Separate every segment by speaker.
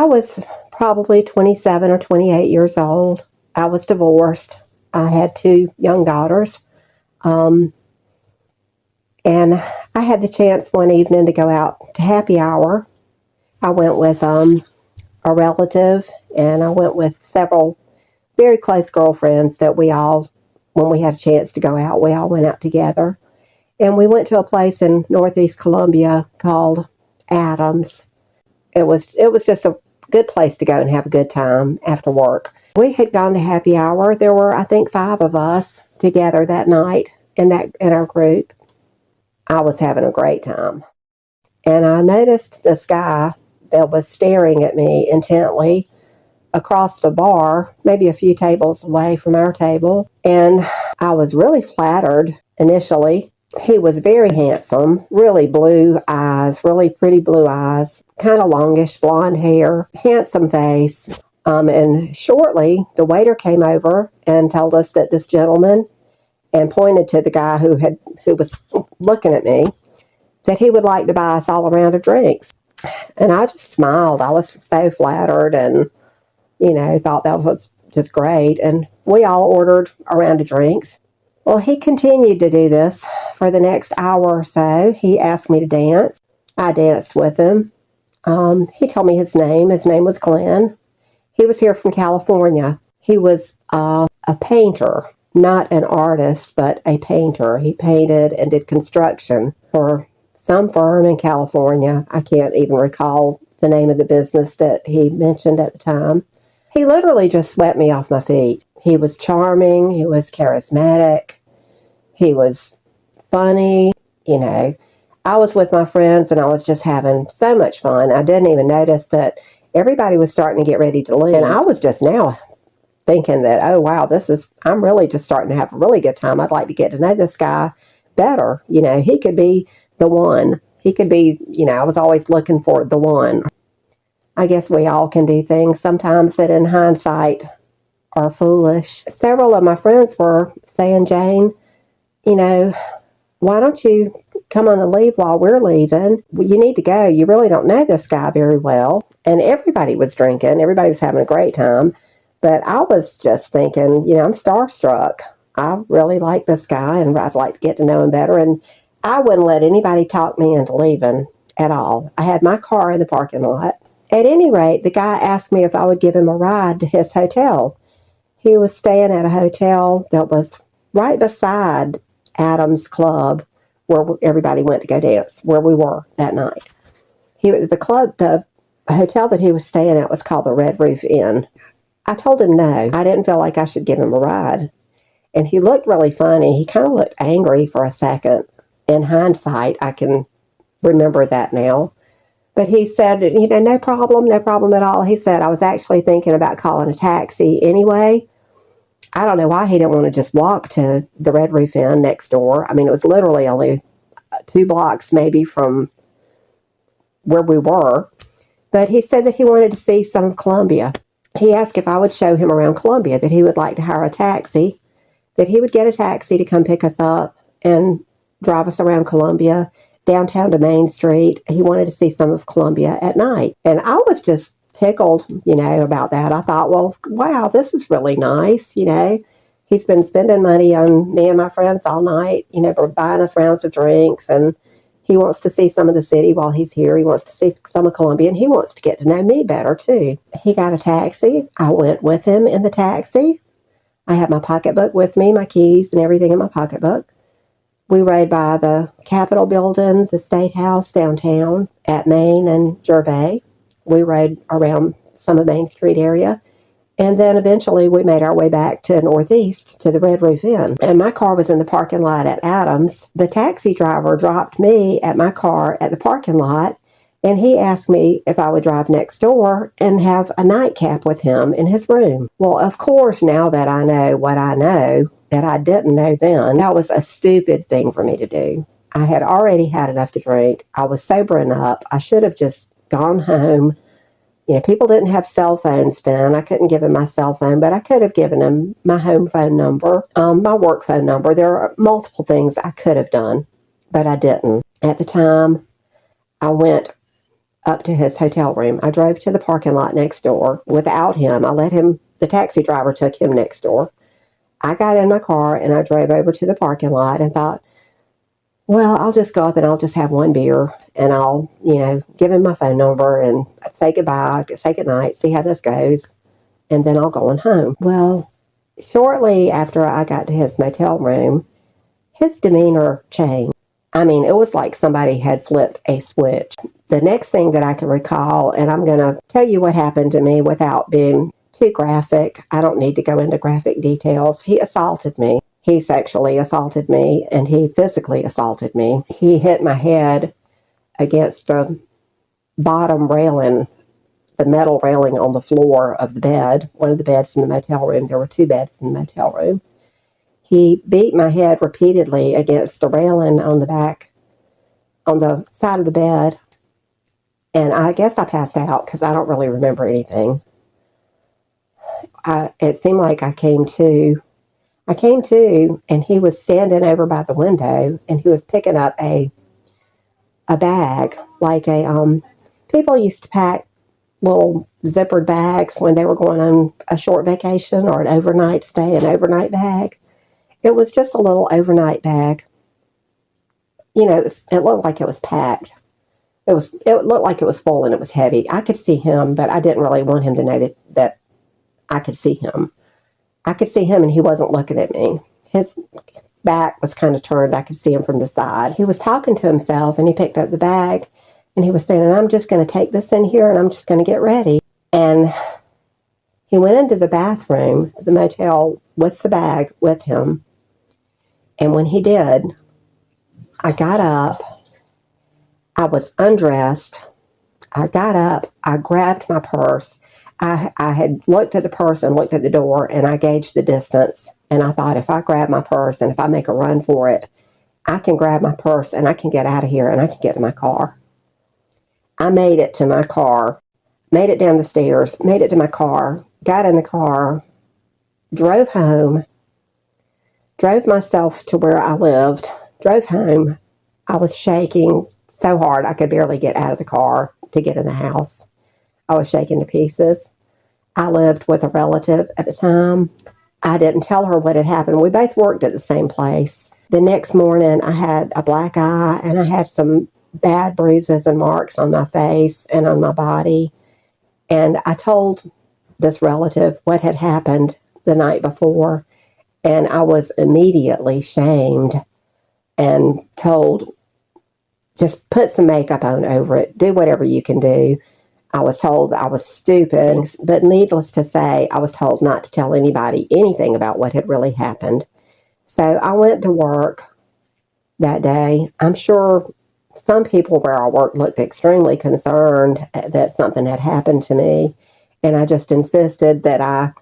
Speaker 1: I was probably 27 or 28 years old. I was divorced. I had 2 young daughters. And I had the chance one evening to go out to happy hour. I went with a relative, and I went with several very close girlfriends that we all, when we had a chance to go out, we all went out together. And we went to a place in Northeast Columbia called Adams. It was just a good place to go and have a good time after work. We had gone to happy hour. There were, I think, 5 of us together that night in our group. I was having a great time. And I noticed this guy that was staring at me intently across the bar, maybe a few tables away from our table. And I was really flattered initially. He was very handsome, really blue eyes, really pretty blue eyes, kind of longish blonde hair, handsome face. And shortly, the waiter came over and told us that this gentleman, and pointed to the guy who was looking at me, that he would like to buy us all a round of drinks. And I just smiled. I was so flattered and, thought that was just great. And we all ordered a round of drinks. Well, he continued to do this for the next hour or so. He asked me to dance. I danced with him. He told me his name. His name was Glen. He was here from California. He was a painter, not an artist, but a painter. He painted and did construction for some firm in California. I can't even recall the name of the business that he mentioned at the time. He literally just swept me off my feet. He was charming. He was charismatic. He was funny. I was with my friends and I was just having so much fun. I didn't even notice that everybody was starting to get ready to leave. And I was just now thinking that, oh, wow, I'm really just starting to have a really good time. I'd like to get to know this guy better. He could be the one. He could be, I was always looking for the one. I guess we all can do things sometimes that in hindsight are foolish. Several of my friends were saying, Jane, why don't you come on and leave while we're leaving? You need to go. You really don't know this guy very well. And everybody was drinking. Everybody was having a great time. But I was just thinking, I'm starstruck. I really like this guy and I'd like to get to know him better. And I wouldn't let anybody talk me into leaving at all. I had my car in the parking lot. At any rate, the guy asked me if I would give him a ride to his hotel. He was staying at a hotel that was right beside Adams Club, where everybody went to go dance, where we were that night. The hotel that he was staying at was called the Red Roof Inn. I told him no. I didn't feel like I should give him a ride. And he looked really funny. He kind of looked angry for a second. In hindsight, I can remember that now. But he said, no problem at all. He said, I was actually thinking about calling a taxi anyway. I don't know why he didn't want to just walk to the Red Roof Inn next door. I mean, it was literally only 2 blocks maybe from where we were. But he said that he wanted to see some of Columbia. He asked if I would show him around Columbia, that he would like to hire a taxi, that he would get a taxi to come pick us up and drive us around Columbia, downtown to Main Street. He wanted to see some of Columbia at night. And I was just tickled, about that. I thought, well, wow, this is really nice. He's been spending money on me and my friends all night, buying us rounds of drinks. And he wants to see some of the city while he's here. He wants to see some of Columbia, and he wants to get to know me better, too. He got a taxi. I went with him in the taxi. I had my pocketbook with me, my keys and everything in my pocketbook. We rode by the Capitol building, the State House downtown at Main and Gervais. We rode around some of Main Street area. And then eventually we made our way back to Northeast to the Red Roof Inn. And my car was in the parking lot at Adams. The taxi driver dropped me at my car at the parking lot. And he asked me if I would drive next door and have a nightcap with him in his room. Well, of course, now that I know what I know, that I didn't know then, that was a stupid thing for me to do. I had already had enough to drink. I was sobering up. I should have just gone home. People didn't have cell phones then. I couldn't give him my cell phone, but I could have given him my home phone number, my work phone number. There are multiple things I could have done, but I didn't. At the time, I went up to his hotel room. I drove to the parking lot next door without him. The taxi driver took him next door. I got in my car and I drove over to the parking lot and thought, well, I'll just go up and I'll just have one beer and I'll, give him my phone number and say goodbye, say goodnight, see how this goes, and then I'll go on home. Well, shortly after I got to his motel room, his demeanor changed. I mean, it was like somebody had flipped a switch. The next thing that I can recall, and I'm going to tell you what happened to me without being too graphic. I don't need to go into graphic details. He assaulted me. He sexually assaulted me, and he physically assaulted me. He hit my head against the bottom railing, the metal railing on the floor of the bed, one of the beds in the motel room. There were 2 beds in the motel room. He beat my head repeatedly against the railing on the side of the bed, and I guess I passed out because I don't really remember anything. It seemed like I came to, and he was standing over by the window, and he was picking up a bag, like people used to pack little zippered bags when they were going on a short vacation or an overnight stay, an overnight bag. It was just a little overnight bag. It looked like it was packed. It looked like it was full and it was heavy. I could see him, but I didn't really want him to know that I could see him. I could see him and he wasn't looking at me. His back was kind of turned. I could see him from the side. He was talking to himself and he picked up the bag and he was saying, I'm just going to take this in here and I'm just going to get ready. And he went into the bathroom at the motel with the bag with him. And when he did, I got up. I was undressed. I got up. I grabbed my purse. I had looked at the purse and looked at the door, and I gauged the distance. And I thought, if I grab my purse and if I make a run for it, I can grab my purse and I can get out of here and I can get to my car. I made it to my car, made it down the stairs, made it to my car, got in the car, drove home, drove myself to where I lived, drove home. I was shaking so hard I could barely get out of the car to get in the house. I was shaking to pieces. I lived with a relative at the time. I didn't tell her what had happened. We both worked at the same place. The next morning, I had a black eye and I had some bad bruises and marks on my face and on my body. And I told this relative what had happened the night before, and I was immediately shamed and told, just put some makeup on over it, do whatever you can do. I was told I was stupid, but needless to say, I was told not to tell anybody anything about what had really happened. So I went to work that day. I'm sure some people where I worked looked extremely concerned that something had happened to me, and I just insisted that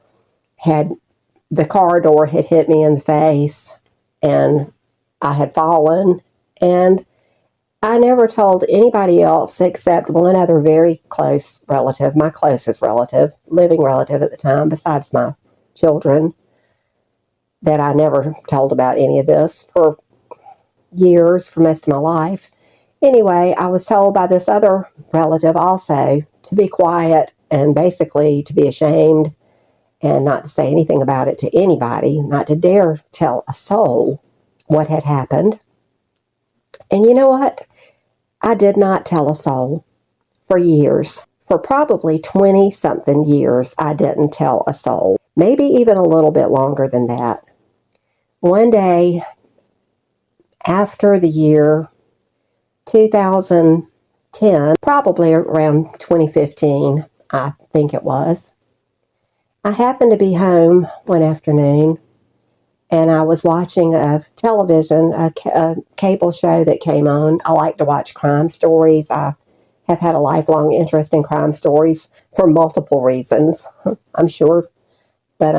Speaker 1: the car door had hit me in the face, and I had fallen, and I never told anybody else except one other very close relative, my closest relative, living relative at the time, besides my children, that I never told about any of this for years, for most of my life. Anyway, I was told by this other relative also to be quiet and basically to be ashamed and not to say anything about it to anybody, not to dare tell a soul what had happened. And you know what? I did not tell a soul for years. For probably 20-something years, I didn't tell a soul. Maybe even a little bit longer than that. One day, after the year 2010, probably around 2015, I think it was, I happened to be home one afternoon, and I was watching a television, a cable show that came on. I like to watch crime stories. I have had a lifelong interest in crime stories for multiple reasons, I'm sure. But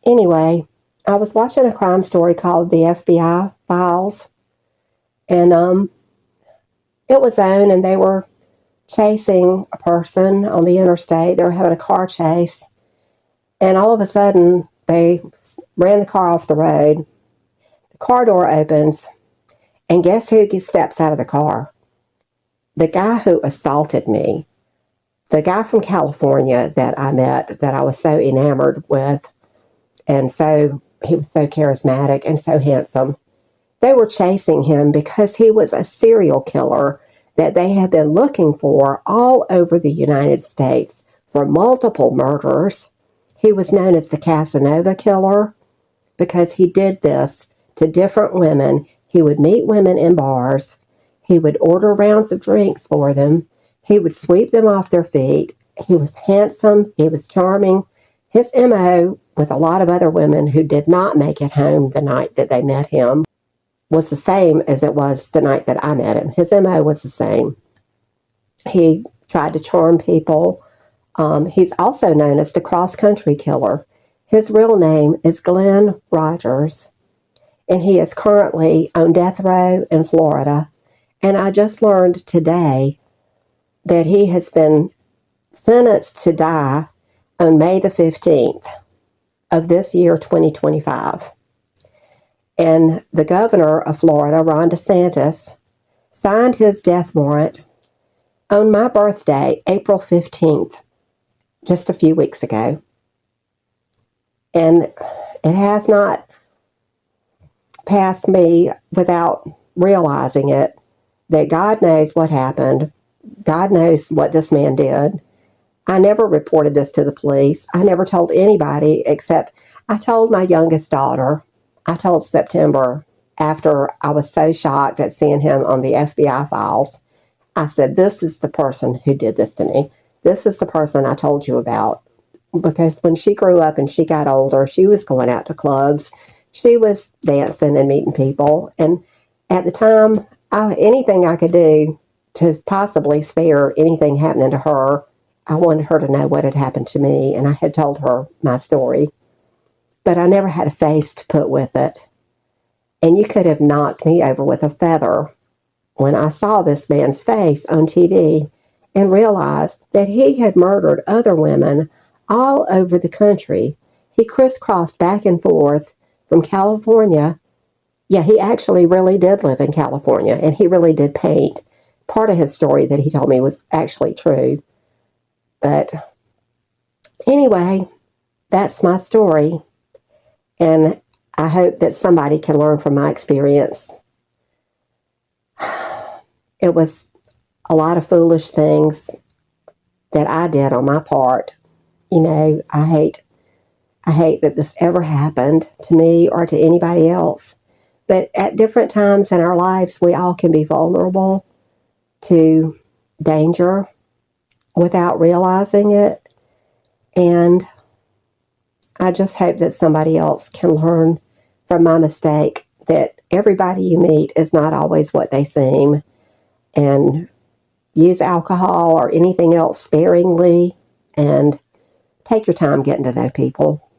Speaker 1: anyway, I was watching a crime story called The FBI Files, and it was on, and they were chasing a person on the interstate. They were having a car chase, and all of a sudden, they ran the car off the road. The car door opens, and guess who steps out of the car? the guy who assaulted me, the guy from California that I met that I was so enamored with, and so he was so charismatic and so handsome, they were chasing him because he was a serial killer that they had been looking for all over the United States for multiple murders. He was known as the Casanova killer because he did this to different women. He would meet women in bars. He would order rounds of drinks for them. He would sweep them off their feet. He was handsome. He was charming. His MO with a lot of other women who did not make it home the night that they met him was the same as it was the night that I met him. His MO was the same. He tried to charm people. He's also known as the cross-country killer. His real name is Glen Rogers, and he is currently on death row in Florida. And I just learned today that he has been sentenced to die on May the 15th of this year, 2025. And the governor of Florida, Ron DeSantis, signed his death warrant on my birthday, April 15th, just a few weeks ago. And it has not passed me without realizing it, that God knows what happened. God knows what this man did. I never reported this to the police. I never told anybody except I told my youngest daughter. I told September after I was so shocked at seeing him on the FBI files. I said, this is the person who did this to me. This is the person I told you about. Because when she grew up and she got older, she was going out to clubs. She was dancing and meeting people. And at the time, anything I could do to possibly spare anything happening to her, I wanted her to know what had happened to me. And I had told her my story. But I never had a face to put with it. And you could have knocked me over with a feather when I saw this man's face on TV and realized that he had murdered other women all over the country. He crisscrossed back and forth from California. Yeah, he actually really did live in California, and he really did paint. Part of his story that he told me was actually true. But anyway, that's my story. And I hope that somebody can learn from my experience. It was a lot of foolish things that I did on my part. You know, I hate that this ever happened to me or to anybody else. But at different times in our lives, we all can be vulnerable to danger without realizing it. And I just hope that somebody else can learn from my mistake that everybody you meet is not always what they seem, and use alcohol or anything else sparingly, and take your time getting to know people.